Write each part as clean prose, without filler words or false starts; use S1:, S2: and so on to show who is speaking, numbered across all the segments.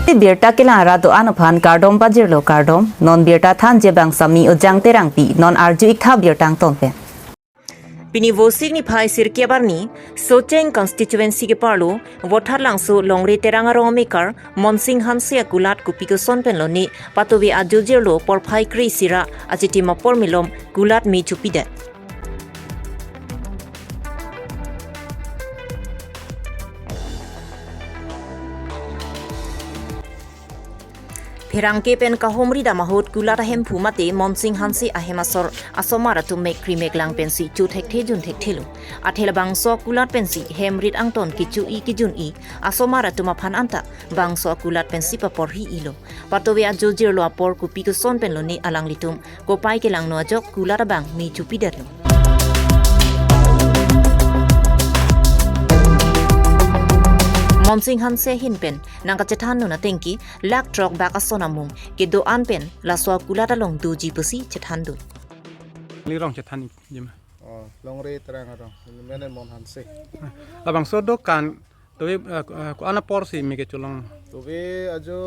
S1: Birta kilara do anaphan kardom pajirlo kardom non birta than jebang sami ojang terangpi non arju ikha birtang tonpe.
S2: Pini vosig ni phai sirkia barni Socheng constituency ke parlo votar langso longre teranga rongmekar Monsing Hansia gulat kupi ko sonpen lo ni patobi ajojirlo por phai kri sira achiti mapor milom gulat mi chupide. Perangke pen kahomri da mahot gulat ahem phumate Monsing Hansi ahemasor asomara tu mek krimek lang pensi chu thek jun thek thelu athela bangso gulat pensi hemrit angton kichu i kijun i asomara tu maphan anta bangso gulat pensi papor hi ilo patowe ajojir lo apor kupi ko son pen lo ni alang litum ko pai ke lang no ajok gulat bang mi chupi derlo Monsing Hanse hinpen nangka cethan no na tengki lak trok bak asonamung ke do anpen la swa kula dalong doji pesi cethan do
S3: li rong cethan jema
S4: long re terang arong menen mon Hanse
S3: abang sodo kan to ko ana porsi mi ke chulong
S4: to be ajo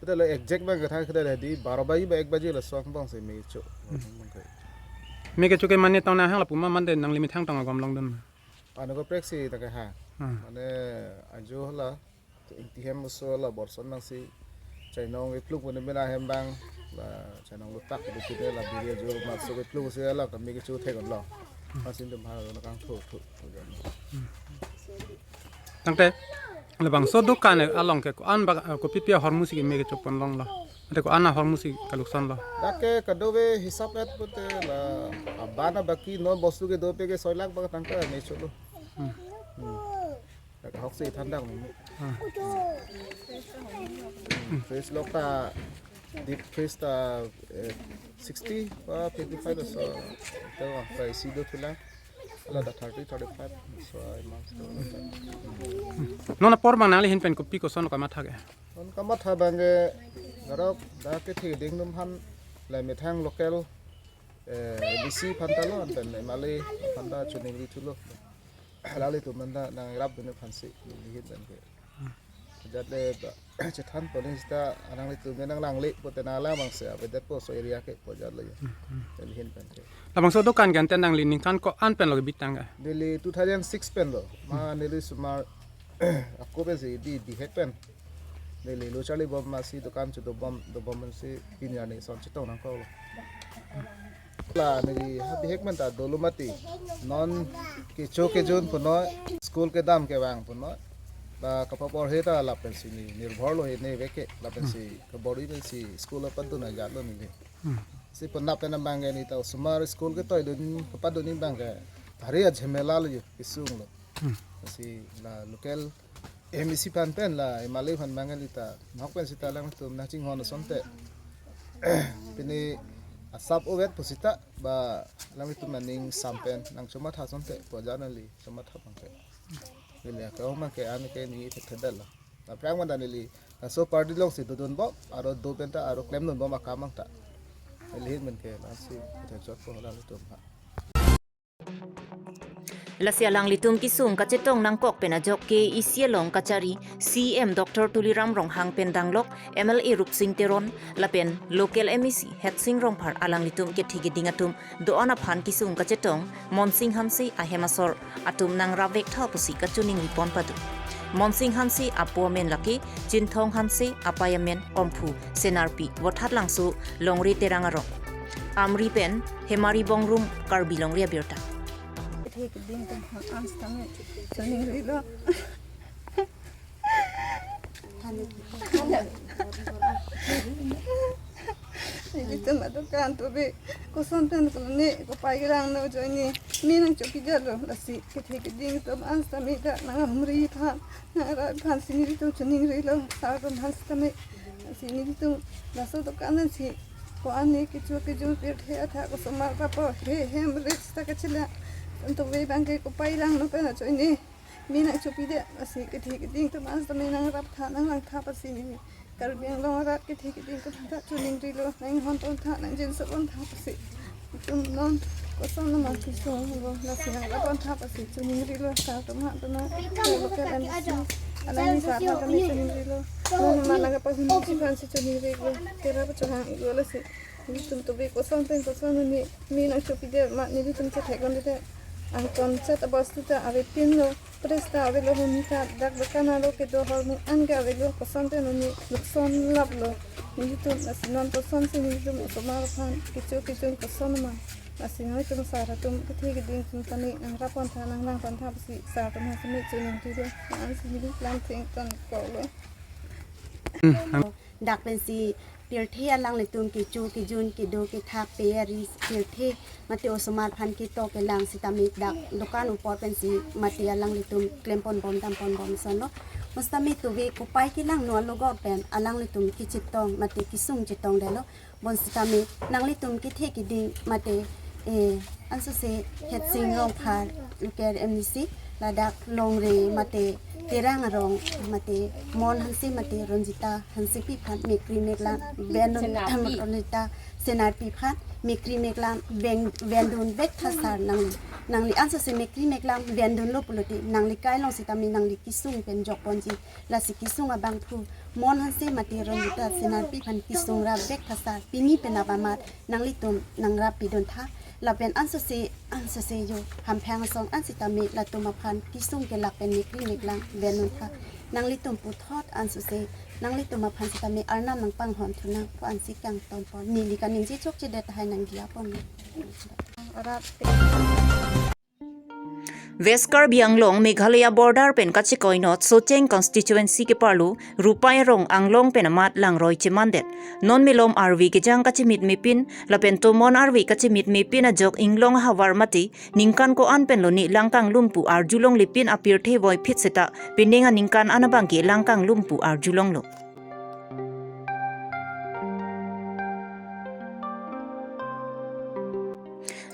S4: kita le exact bang katha kita le di 12 baji ba 1 baji la swang bang se mi cho
S3: mi ke chuke mane tong na hang la puma man den nang limit hang tong gom long don
S4: ano ko preksi ta ka ha মানে আজো হলা ইতিহাম মসলা বর্ষন নাসি চাইনং এক্লুক বনে মেনা হেমবাং বা চাইনং লতাক বিতে লা বিরিয়া জো মাসো এক্লুক সে লা কামি কিছু থেগন ল মাসিন দম ভালো না কাং থো থো
S3: tangte lebang sodo kan along ke ko an ba ko pipia hormusi ke mi ke chupon long lo ate ko ana hormusi kalukson lo
S4: দাকে কদবে হিসাব এত পতে লা আবানা বাকি ন বস্তু কে 2 pe ke 6 লাখ বা টাকা মে চলো học gì thân đồng face lokta deep face ta 60 và 55 so to price do thula ala da 30 35 so I must
S3: nona por bang nang li hin pen ko pi ko son ko ma thage
S4: on kama tha bange garok da ke thi ding num han lai me thang local bc phantalo anten male phanda chuning ri thulo halali tu manda nang rap bene phansi lihin ban ke jatle chethan police ta anang li tu menang lang le potena la mangse abedat po so area ke po jat le lihin ban ke
S3: labang sodo kan gan ten nang li ning kan ko an pen lo bitang ga
S4: dili 2006 pen lo ma nili sumar akko be di hek pen dili lo chali bom ma si dukan chu do bom si pinya ni son chitong nang ko la nagi happy hekman ta dolomati non ki choke jon puno school ke dam ke bang puno ba kapapor heta la pensi ni nirbhor lo he ne veke la pensi ka body pensi school pa tu na ja lo ni si punna pena bang ni ta sumar school ke toy dun pa dun ni bang ke thari a jhemela lo kisung lo si la local MEC pan pen la emale pan bang ni ta nok pensi ta lang tu na ching hon sonte pini asap ovet posita ba lami tu maning sampen nang cuma tha sonte pojanali cuma tha pangke bile ka ma ke ani ke ni thedala na prang man danili so party long si dodon bo aro do penta aro claim non bo ma kamang ta lihin man ke la si the jot ko la tu ha
S2: Lasia lang litum kisung kacetong nang kok penajok ke isialong kachari CM Dr. Tuliram rong hang pendang lok MLA Rupsing Teron lapen local MEC Hetsing rong par alang litum ke thigi dingatum do ona phan kisung kacetong Monsing Hansi ahemasor atum nang ravek tha pusi kachuning ripon padu Monsing Hansi apomen laki Jinthong Hansi apayamen omphu senarpi wathat langsu longri terangaro amri pen hemari bongrum karbi longria birta
S5: ठीक दिन तो आस्था में चलने रही लो ini tu madu kan tu be ko sonten ko ne ko paigrang no joni minang choki jalo lasi kethe ke ding to ansta me da na humri tha na ra kan siniri tu chuning ri lo sa ko ansta me siniri tu laso to kan si ko ane ke chu ke jo pe the tha ko samar pa po he mris ta ke chila untuk be bangke ko paigrang no pe na joni minang choki de lasi kethe ke ding to ansta me nang rap tha nang lang tha pa siniri Karbiang long rat ke thik din ko tha chuning ri lo nang hon ton tha nang jin so on tha pasi tum non ko son na ma ki so go la se na kon tha pasi chuning ri lo ka to ma to na ko ke an Alam ni sa kami cuning rilo. Nung mana ka pa hindi fancy cuning rilo. Tira pa cuhang iguala si. Hindi tum to be ko something ni mi na chopi de ma ni tum sa thekon de ang concept abas tu ta ave pinno presta ave lo humita dak bakana lo ke do hormu anga ave lo ko something ni nukson lab lo ni tum asinan to something ni tum so mar phan kichu ko sonma asinoi tum sara tum kithi ke ding tum tani ang rapon tha nang pan tha si sa tum ha simi chuning ti do an si ni plan thing ton ko lo
S6: ดักเป็นสีเปียร์เทียลังเลยตุนกิจูกิจุนกิโดกิทาเปียริสเปียร์เทมาเตียวสมาร์พันกิโตกิลังสิตามิดักลูกานอุปอร์เป็นสีมาเตียลังเลยตุนเคลมปอนบอมตามปอนบอมสันเนาะมัสตามิตุเวกุไปกิลังนวลลูกอเป็นอลังเลยตุนกิจิตตองมาเตกิซุงจิตตองเดลบนสิตามินังเลยตุนกิเทกิดิงมาเตอันสุเซเฮดซิงรองพาลูกแกเอ็มนิซีระดับลงเรมาเตterang arong mate mon hansi mate ronjita hansi pi phat mikri mekla benun ronjita senar pi phat mikri mekla bendun bek thasar nangli ansa se mikri mekla bendun lo puloti nangli kai long sitami nangli kisung pen jok ponji la si kisung abang phu mon hansi mate ronjita senar pi phan kisung ra bek thasar pini penabamat nangli tum nangra pidon tha la pen ansa se yo ham phang song an sitami la tuma phan kisung ke la pen mikri mekla benun tha nangli tum pu thot ansu se nangli tum phan sitami arnam nang pang hon thuna ko an si kang ton pon ni li kaning ji chok che det hai nang dia pon
S5: arat
S2: West Karbi Anglong Meghalaya border pen kachikoi not Socheng constituency ke parlu rupai rong anglong pen amat lang roi chimandet non milom RV ke jang kachimit mipin lapen to mon RV kachimit mipin a jok inglong hawar mati ningkan ko an pen loni langkang lumpu arjulong lipin apir the boy phit seta pininga ningkan anabang ke langkang lumpu arjulong lo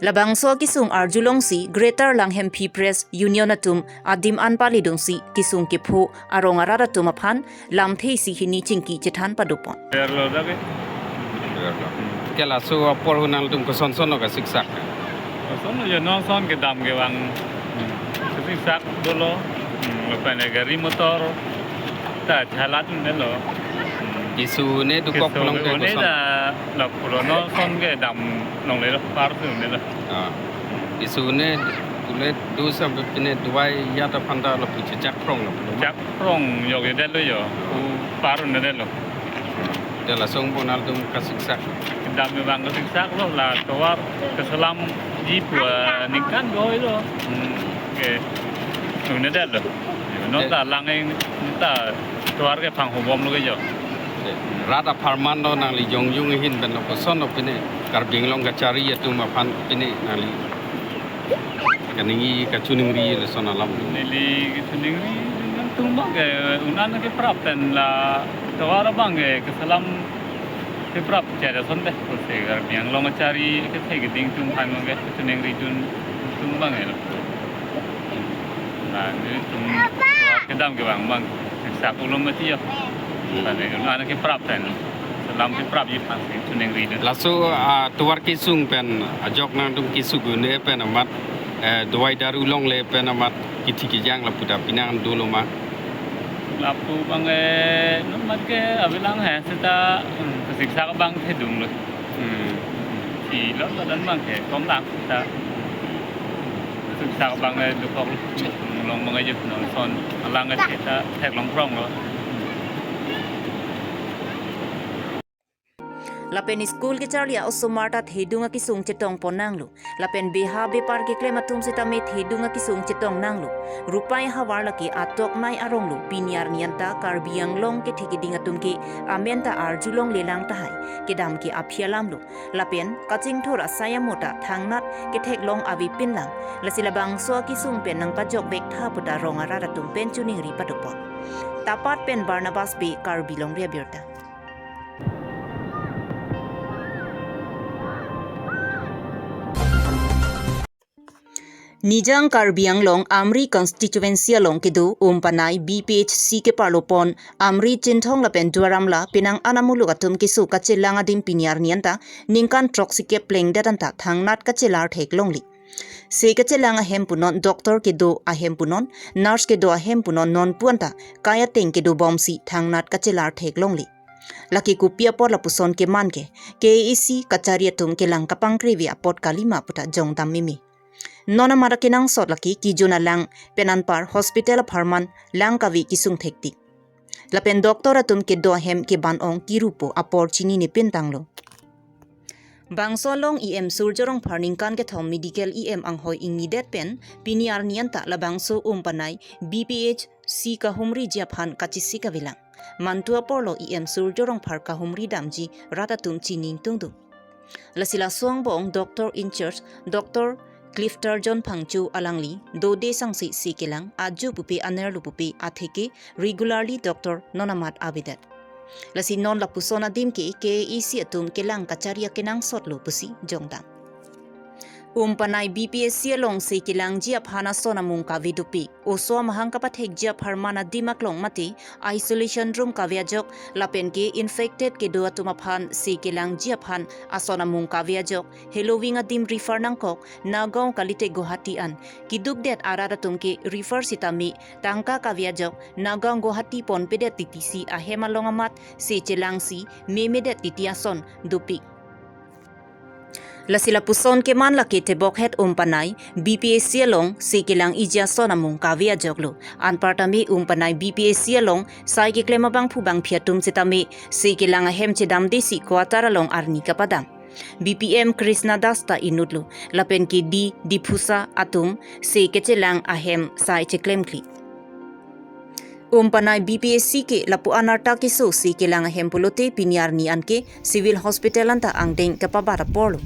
S2: Labang so kisung arjulong si Greater Langham Free Press Union atum adim anpali dong si kisung kipho arong araratum aphan lamthei si hini chingki chethan padupon
S7: kela so por hunal tum ko son no ka siksak
S8: son yo no son ke dam ke wang siksak dolo lo pa ne gari motor ta jalat ne lo
S7: isu ne du kok long ko
S8: ne
S7: son
S8: da la pro no son ke dam nong le par tu ne lo
S7: isu ne le du sam pine duai ya ta phanda lo pu chak prong lo
S8: jak prong yo ke de lo yo ku par ne de lo
S7: de la song bonal tum ka siksak
S8: dam ke wang ko siksak lo la to wa ke salam ji pu nikan goi lo ke tu ne de lo no ta lang ai ta to war ke phang ho bom lo ke yo
S7: rada farman no nang li jong jung hin ben lo ko son no pine karbing long ka chari ya tu ma phan pine nang li kaningi ka chuning ri le son alam
S8: Nili tuning ri dengan tumbang ke unan ke prap dan la tawara bang ke salam ke prap cara son deh proses gar yang long cari ke thai ke ding tung phan ke tuning ri tumbang ke nah ni tung ke dam ke bang sak ulum mati ya dan unan ke prap dan salam ke prap yi phan ke tuning ri
S7: laso tuwar kisung pen ajok nang tum kisugu ne pen amat duai daru long le pen amat kiti ki jang la puda pinang dulu ma
S8: lapu bang nomad ke abilang hai seta siksa ka bang the dung lo thì lớp là đánh bang ke kom lang ta siksa ka bang du kok long bang je non son alang ke ta thek long prong lo
S2: Lapen school ke charlia osomarta thedunga ki sung chetong ponanglu lapen beha be par ke klema tum sitame thedunga ki sung chetong nanglu rupai hawar laki atok nai aronglu pinyar nianta karbiang long ke thikidinga tum ki amenta arjulong lelang tahai ke dam ki aphialamlu lapen kaching thora sayamota thangnat ke thek long avi pinlang lasilabang so ki sung pen nang pajok bek tha puta rongara ratum pen chuning ri patupon tapat pen Barnabas be karbilong rebirta Nijang Karbi Anglong Amri constituency along kidu umpanai BPHC ke parlopon Amri Chinthong la penduaram la pinang anamulu atum kisu kachilang adim pinyar nianta ningkan troxi ke pleng datanta thangnat kachilar thek longli Se kachelang ahem punon doktor ke do ahem punon nurse ke do ahem punon non puanta kaya teng ke do bomsi thangnat kachelar thek longli laki kupia por la puson ke man ke KEC kacharia tum ke lang kapang krivia pot kalima puta jong tam mimi nona mara kenang sot laki ki juna lang penanpar hospital pharman lang kavi kisung thekti lapen doktor atum ke do ahem ke ban ong kirupo apor chini ni pintanglo Bangsolong EM surjorong parningkan ke thom medical EM anghoi immediate pen piniar nianta la bangso umpanai BPH si ka humri japhan kachisi ka bilang mantua porlo EM surjorong par ka humri damji ratatum chining tungdu lasila suang bong doctor in charge Dr. Clifton John Pangchu alangli do de sangsi si kelang aju pupi anerlu pupi atheke regularly Dr. Nonamat Abidat Lasi non la pusona dim ke isi atum kelang kacaria kenang sotlo pusi jongdang. Umpanai BPSC long se kelang jia phana sona mung ka vidupi o so mahang ka pathek jia pharmana dimak long mati isolation room ka viajok lapen ke infected ke do atuma phan se kelang jia phan asona mung ka viajok halloween adim refer nang kok nagaon kalite Guwahati an kiduk det arara tum ke refer sitami tangka ka viajok nagaon Guwahati pon pedet TTC a hemalong amat se kelang si memedet titiason dupi Lasila puson ke man laki te bokhet umpanai BPSC long si kilang ija sona mung kavia joglo anpartami umpanai BPSC long sai ke klema bang phubang phiatum chitami si kilang hem chedam desi kwatara long arni kapadam BPM Krishna Dasta inudlu lapen ki di diphusa atum si kechelang ahem sai cheklemkli Umpanai BPSC ke lapu anarta ke so si kilang ahem pulote piniar ni anke civil hospital anta angdeng kapabara porlo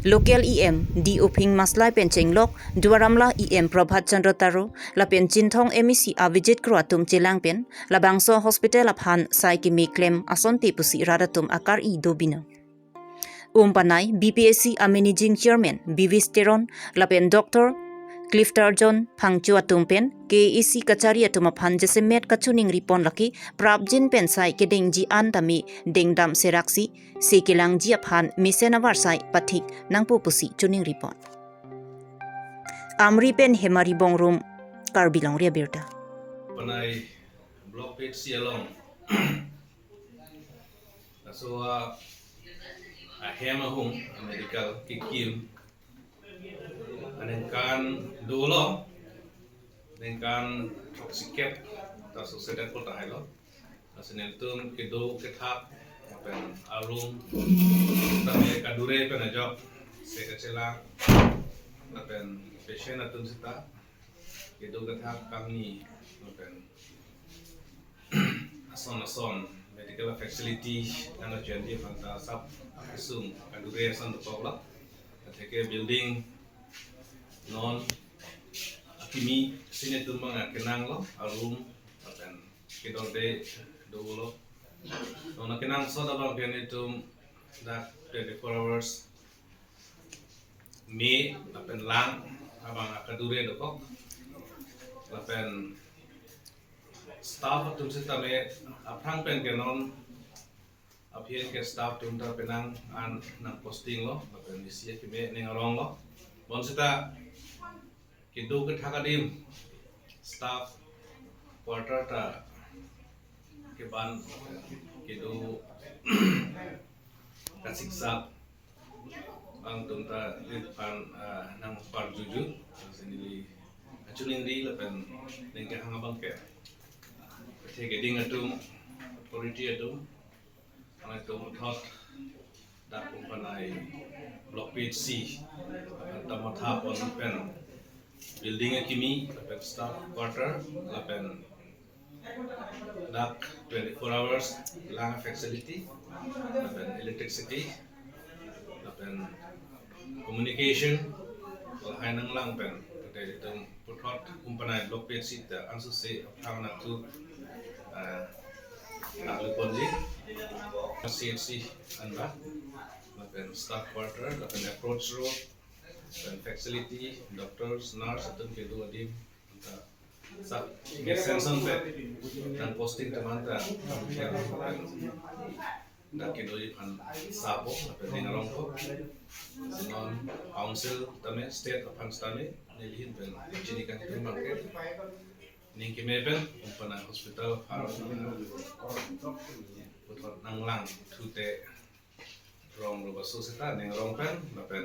S2: Local EM di uping maslai pencheng lok duaramla EM Prabhat Chandra Taro la penchin thong MEC avijit kroatum chelang pen la bangso hospital aphan sai ki me claim asonti pusi radatum akar I dobino umpanai BPSC managing chairman BV Steron la pen Dr. Clifton John Pangchu atum pen KEC kacharia tuma phan jesemet kachuning ripon laki prabjin pen sai kedeng ji an tami dengdam seraksi sekilang ji aphan misenavar sai pathik nangpu pusi chuning ripon amri pen hemari bongrum karbilong ria birta
S9: panai block page sialong so a hema hum medical kikim anengkan dulu dengan toxiket atau sesuatu kota hilo asalnya itu kedo ketap apa alung tapi kadure penajok sekecelang apa pasien atau sita kedo ketap kami apa ason medical facility anu jadi fantasap asum kadure asan topla ketika building non akimi sini tu mga kenang lo alum apen kidor de dolo non kenang so da bang itu dak 24 hours me apen lang abang akadure dokok apen staff tu sita me aprang pen kenon apien ke staff tu ta penang an nang posting lo apen isi kime ning arong lo bon sita Kidu ke thakadim staff quarter ta ke ban kidu kasiksa ang tunta litpan nang par juju sendiri acuning di lepen nengke hangabang ke theke ding atum authority atum ang atum thot dak umpanai block page C tamatha on pen building kimi lapen staff quarter lapen dak 24 hours lang facility lapen electricity lapen communication wala nang lang pen pati itong putot umpanay block page sita anso se ang natu nakluponji CHC anda lapen staff quarter lapen approach road dan facility, doctors, nurse, atau kedua tim, sa get sense pe dan posting teman ta dakin uji pan sabo lapen ning rong ko non council tame state of Pakistan nilihin pen jinikan itu mangke ning kimeben umpana hospital har putar nanglang tute rong lo soseta ning rong pen lapen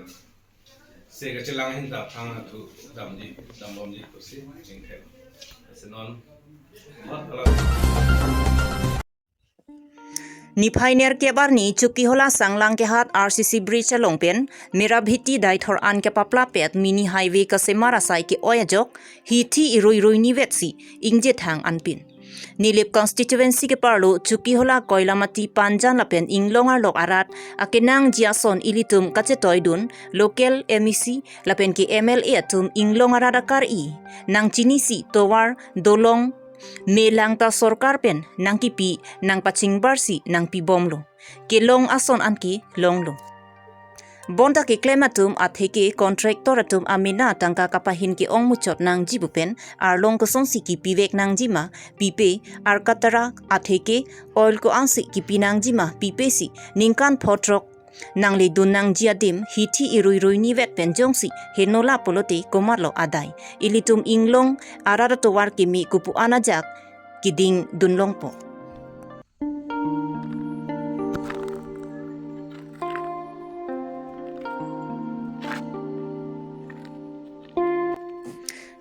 S9: se ka chilang hin da phang tu damji dambomji kusi jingke senon
S2: Nipainer ke barni chuki hola sanglang ke hat RCC bridge longpen mera bhiti dai thor an ke papla pet mini highway ka semara sai ke oyajok hi thi iroi roi ni vetsi ingje thang anpin Nilip constituency ke parlo chuki hola koilamati panjan lapen inglongar lok arat akenang jiason ilitum kache toidun local MEC lapen ke MLA atum inglongar adakar i nang chinisi towar dolong melang ta sorkar pen nang kipi nang paching barsi nang pi bomlo ke long ason anki longlo bonda ke klematum atheke contractor atum amina tangka kapahin ke ong muchot nang jibupen ar long ko sonsi ki pivek nang jima pipe ar katara atheke oil ko ansi ki pinang jima pipe si ningkan photrok nang le dun nang jiadim hithi irui rui ni vet pen jongsi henola polote komarlo adai ilitum inglong arara to war kimi kupu anajak kiding dunlong po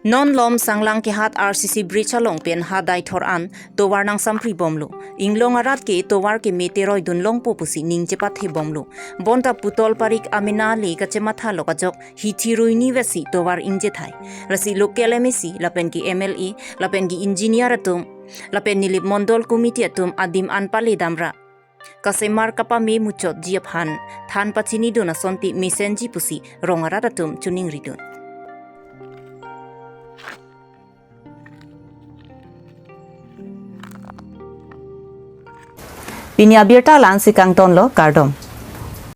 S2: Non lom sanglang ke hat RCC bridge along pen hadai thor an towar nang sampri bomlo inglong arat ke towar ke meteroi dunlong po pusi ning chepat he bomlo bonta putol parik amina le ka chematha lokajok hithirui ni vesi towar ingje thai rasi local MEC lapen ki MLA lapen ki engineer atum lapen nilip mondol committee atum adim anpale damra kasemar kapa me muchot jiap han than pachini dona sonti mesenji pusi rongarat atum chuning ridun
S1: Pinya birta lan si kang ton lo kardom